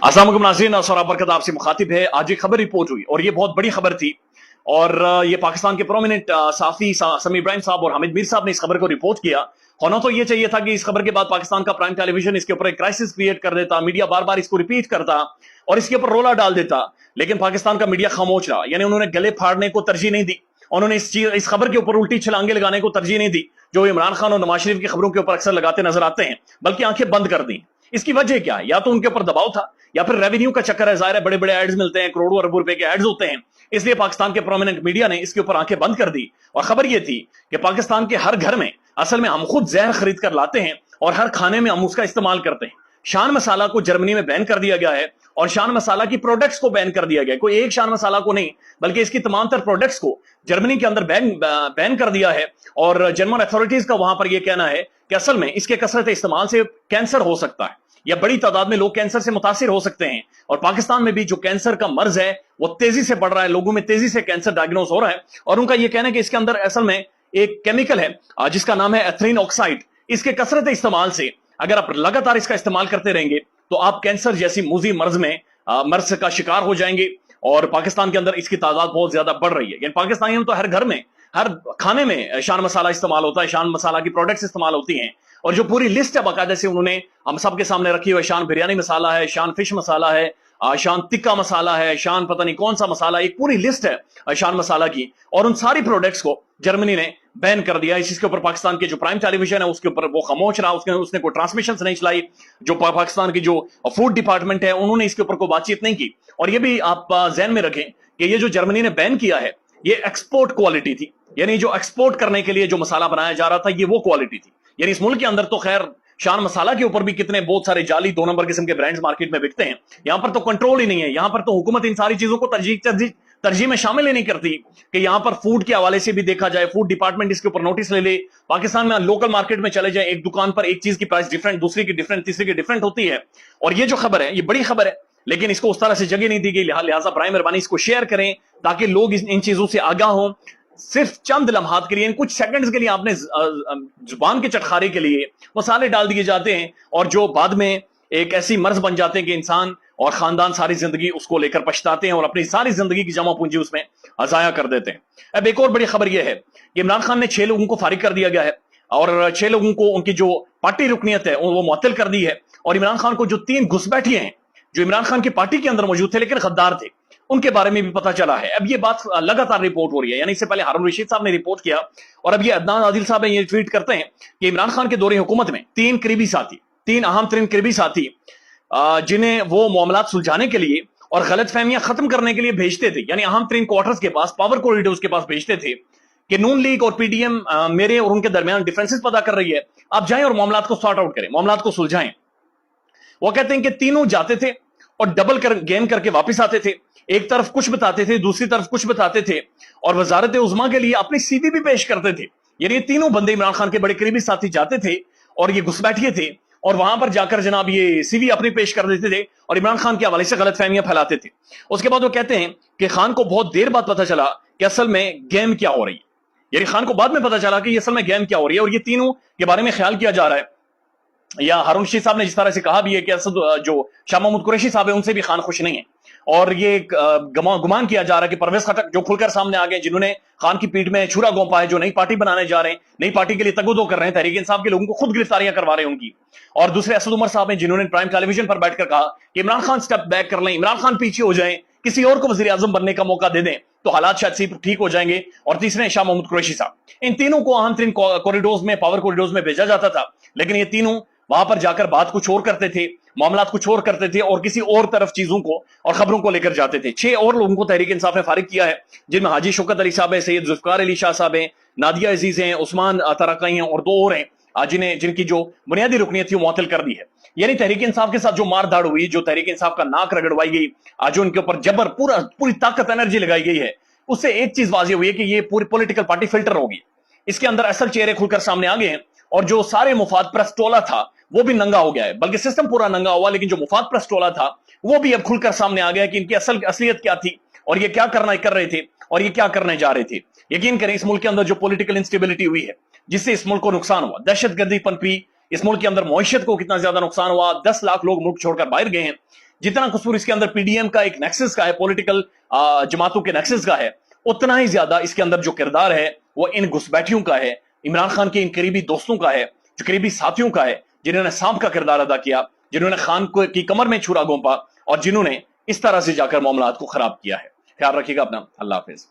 अस्सलाम वालेकुम नाज़रीन, और बरकत आपसे मुखातिब है। आज एक खबर रिपोर्ट हुई और ये बहुत बड़ी खबर थी। और ये पाकिस्तान के प्रोमिनेंट साफी समी इब्राहिम साहब और हामिद मीर साहब ने इस खबर को रिपोर्ट किया। होना तो ये चाहिए था कि इस खबर के बाद पाकिस्तान का प्राइम टेलीविजन इसके ऊपर एक क्राइसिस क्रिएट कर देता, मीडिया बार बार इसको रिपीट करता और इसके ऊपर रोला डाल देता, लेकिन पाकिस्तान का मीडिया खामोश रहा। यानी उन्होंने गले फाड़ने को तरजीह नहीं दी, उन्होंने इस खबर के ऊपर उल्टी छलांगे लगाने को तरजीह नहीं दी जो इमरान खान और नवाज शरीफ की खबरों के ऊपर अक्सर लगाते नजर आते हैं, बल्कि आंखें बंद कर दी। इसकी वजह क्या है? या तो उनके ऊपर दबाव था या फिर रेवेन्यू का चक्कर है। जाहिर है, बड़े बड़े एड्स मिलते हैं, करोड़ों अरबों रुपए के एड्स होते हैं, इसलिए पाकिस्तान के प्रोमिनेंट मीडिया ने इसके ऊपर आंखें बंद कर दी। और खबर यह थी कि पाकिस्तान के हर घर में असल में हम खुद जहर खरीद कर लाते हैं और हर खाने में हम उसका इस्तेमाल करते हैं। शान मसाला को जर्मनी में बैन कर दिया गया है और शान मसाला की प्रोडक्ट्स को बैन कर दिया गया है। कोई एक शान मसाला को नहीं, बल्कि इसकी तमाम तर प्रोडक्ट्स को जर्मनी के अंदर बैन कर दिया है। और जर्मन अथॉरिटीज का वहां पर यह कहना है कि असल में इसके कसरत इस्तेमाल से कैंसर हो सकता है या बड़ी तादाद में लोग कैंसर से मुतासिर हो सकते हैं। और पाकिस्तान में भी जो कैंसर का मर्ज है वो तेजी से बढ़ रहा है, लोगों में तेजी से कैंसर डायग्नोस हो रहा है। और उनका यह कहना है कि इसके अंदर असल में एक केमिकल है जिसका नाम है एथलीन ऑक्साइड। इसके कसरत इस्तेमाल से अगर आप लगातार इसका इस्तेमाल करते रहेंगे तो आप कैंसर जैसी मूजी मर्ज का शिकार हो जाएंगे। और पाकिस्तान के अंदर इसकी तादाद बहुत ज्यादा बढ़ रही है। पाकिस्तानियों तो हर घर में, हर खाने में शान मसाला इस्तेमाल होता है, शान मसाला की प्रोडक्ट्स इस्तेमाल होती हैं। और जो पूरी लिस्ट है बाकायदा से उन्होंने हम सबके सामने रखी हुई है। शान बिरयानी मसाला है, शान फिश मसाला है, शान टिक्का मसाला है, शान पता नहीं कौन सा मसाला, एक पूरी लिस्ट है शान मसाला की। और उन सारी प्रोडक्ट्स को जर्मनी ने बैन कर दिया। इसके ऊपर पाकिस्तान के जो प्राइम टेलीविजन है उसके ऊपर वो खामोश रहा, उसने कोई ट्रांसमिशन नहीं चलाई। जो पाकिस्तान की जो फूड डिपार्टमेंट है उन्होंने इसके ऊपर कोई बातचीत नहीं की। और ये भी आप ज़हन में रखें कि ये जो जर्मनी ने बैन किया है ये एक्सपोर्ट क्वालिटी थी, यानी जो एक्सपोर्ट करने के लिए जो मसाला बनाया जा रहा था ये वो क्वालिटी थी। यानी इस मुल्क के अंदर तो खैर शान मसाला के ऊपर भी कितने बहुत सारे जाली 2 नंबर किस्म के ब्रांड्स मार्केट में बिकते हैं। यहां पर तो कंट्रोल ही नहीं है। यहां पर तो हुकूमत इन सारी चीजों को तरजीह में शामिल ही नहीं करती कि यहां पर फूड के हवाले से भी देखा जाए, फूड डिपार्टमेंट इसके ऊपर नोटिस ले ले। पाकिस्तान में लोकल मार्केट में चले जाए, एक दुकान पर एक चीज की प्राइस डिफरेंट, दूसरी की डिफरेंट, तीसरी की डिफरेंट होती है। और ये जो खबर है ये बड़ी खबर है, लेकिन इसको उस तरह से जगह नहीं दी गई। लिहाजा बराए मेहरबानी इसको शेयर करें ताकि लोग इन चीजों से आगाह हों। सिर्फ चंद लम्हात के लिए, कुछ सेकंड्स के लिए आपने जुबान के चटखारे के लिए मसाले डाल दिए जाते हैं और जो बाद में एक ऐसी मर्ज बन जाते हैं कि इंसान और खानदान सारी जिंदगी उसको लेकर पछताते हैं और अपनी सारी जिंदगी की जमा पूंजी उसमें अजाया कर देते हैं। अब एक और बड़ी खबर यह है कि इमरान खान ने 6 लोगों को फारिग कर दिया गया है और 6 लोगों को उनकी जो पार्टी रुकनियत है वो मुअत्तल कर दी है। और इमरान खान को जो 3 घुसपैठिए हैं जो इमरान खान की पार्टी के अंदर मौजूद थे लेकिन गद्दार थे, उनके बारे में भी पता चला है। अब ये बात लगातार रिपोर्ट हो रही है। यानी इससे पहले हारून रशीद साहब ने रिपोर्ट किया और अब ये अदनान आदिल साहब ये ट्वीट करते हैं कि इमरान खान के दौरे हुकूमत में 3 करीबी साथी, 3 अहम तरीन करीबी साथी जिन्हें वो मामलात सुलझाने के लिए और गलत फहमियां खत्म करने के लिए भेजते थे, यानी अहम तरीन क्वार्टर्स के पास, पावर कॉरिडोर्स के पास भेजते थे कि नून लीग और पीडीएम मेरे और उनके दरमियान डिफरेंसेस पता कर रही है, आप जाएं और मामलात को सॉर्ट आउट करें, मामलात को सुलझाएं। वो कहते हैं कि तीनों जाते थे और डबल गेम करके वापस आते थे। एक तरफ कुछ बताते थे, दूसरी तरफ कुछ बताते थे और वजारत उज़्मा के लिए अपनी सीवी भी पेश करते थे। यानी ये तीनों बंदे इमरान खान के बड़े करीबी साथी जाते थे और ये घुसपैठिए थे और वहां पर जाकर जनाब ये सीवी अपनी पेश कर देते थे और इमरान खान के हवाले से गलत फहमियां फैलाते थे। उसके बाद वो कहते हैं कि खान को बहुत देर बाद पता चला कि असल में गेम क्या हो रही है। यानी खान को बाद में पता चला कि ये असल में गेम क्या हो रही है और ये तीनों के बारे में ख्याल किया जा रहा है। या हारून रशीद साहब ने जिस तरह से कहा भी है कि जो शाह महमूद कुरैशी साहब है उनसे भी खान खुश नहीं है और ये गुमान किया जा रहा है कि परवेज खटक जो खुलकर सामने आ गए, जिन्होंने खान की पीठ में छुरा गोंपा है, जो नई पार्टी बनाने जा रहे हैं, नई पार्टी के लिए तगोदो कर रहे हैं, तहरीक इंसाफ के लोगों को खुद गिरफ्तारियां करवा रहे हैं उनकी। और दूसरे असद उमर साहब हैं जिन्होंने प्राइम टेलीविजन पर बैठकर कहा कि इमरान खान स्टेप बैक कर लें, इमरान खान पीछे हो जाएं, किसी और को वजीर आजम बनने का मौका दे दें तो हालात शायद ठीक हो जाएंगे। और तीसरे शाह महमूद कुरैशी साहब, इन तीनों को अहम तरीन कॉरिडोर्स में, पावर कॉरिडोर्स में भेजा जाता था, लेकिन ये तीनों वहां पर जाकर बात कुछ और करते थे, मामलात कुछ और करते थे और किसी और तरफ चीजों को और खबरों को लेकर जाते थे। 6 और लोगों को तहरीक इंसाफ ने फारिग किया है, जिनमें हाजी शौकत अली साहब है, सैयद जुल्फकार अली शाह साहब हैं, नादिया अजीज हैं, उस्मान तरकाई हैं और 2 और हैं जिनकी जो बुनियादी रुकनियत थी वो मुअत्तल कर दी है। यानी तहरीक इंसाफ के साथ जो मार धाड़ हुई, जो तहरीक इंसाफ का नाक रगड़वाई गई, जो उनके ऊपर जबर पूरी ताकत एनर्जी लगाई गई है, उससे एक चीज वाज़ेह हुई है कि ये पूरी पॉलिटिकल पार्टी फिल्टर होगी। इसके अंदर असल चेहरे खुलकर सामने आ गए हैं और जो सारे मुफाद परस्त टोला था वो भी नंगा हो गया है, बल्कि सिस्टम पूरा नंगा हुआ, लेकिन जो मुफाद परस्त टोला था वो भी अब खुलकर सामने आ गया कि इनकी असलियत क्या थी और ये क्या कर रहे थे और ये क्या करने जा रहे थे। यकीन करें, इस मुल्क के अंदर जो पॉलिटिकल इंस्टेबिलिटी हुई है जिससे इस मुल्क को नुकसान हुआ, दहशतगर्दी पनपी, इस मुल्क के अंदर मईशत को कितना ज्यादा नुकसान हुआ, 10 लाख लोग मुल्क छोड़कर बाहर गए हैं, जितना कसूर इसके अंदर पीडीएम का एक नेक्सस का है, पॉलिटिकल जमातों के नेक्सस का है, उतना ही ज्यादा इसके अंदर जो किरदार है वो इन घुसपैठियों का है, इमरान खान के इन करीबी दोस्तों का है, जो करीबी साथियों का है, जिन्होंने सांप का किरदार अदा किया, जिन्होंने खान को की कमर में छुरा घोंपा और जिन्होंने इस तरह से जाकर मामलात को खराब किया है। ख्याल रखिएगा अपना। अल्लाह हाफिज।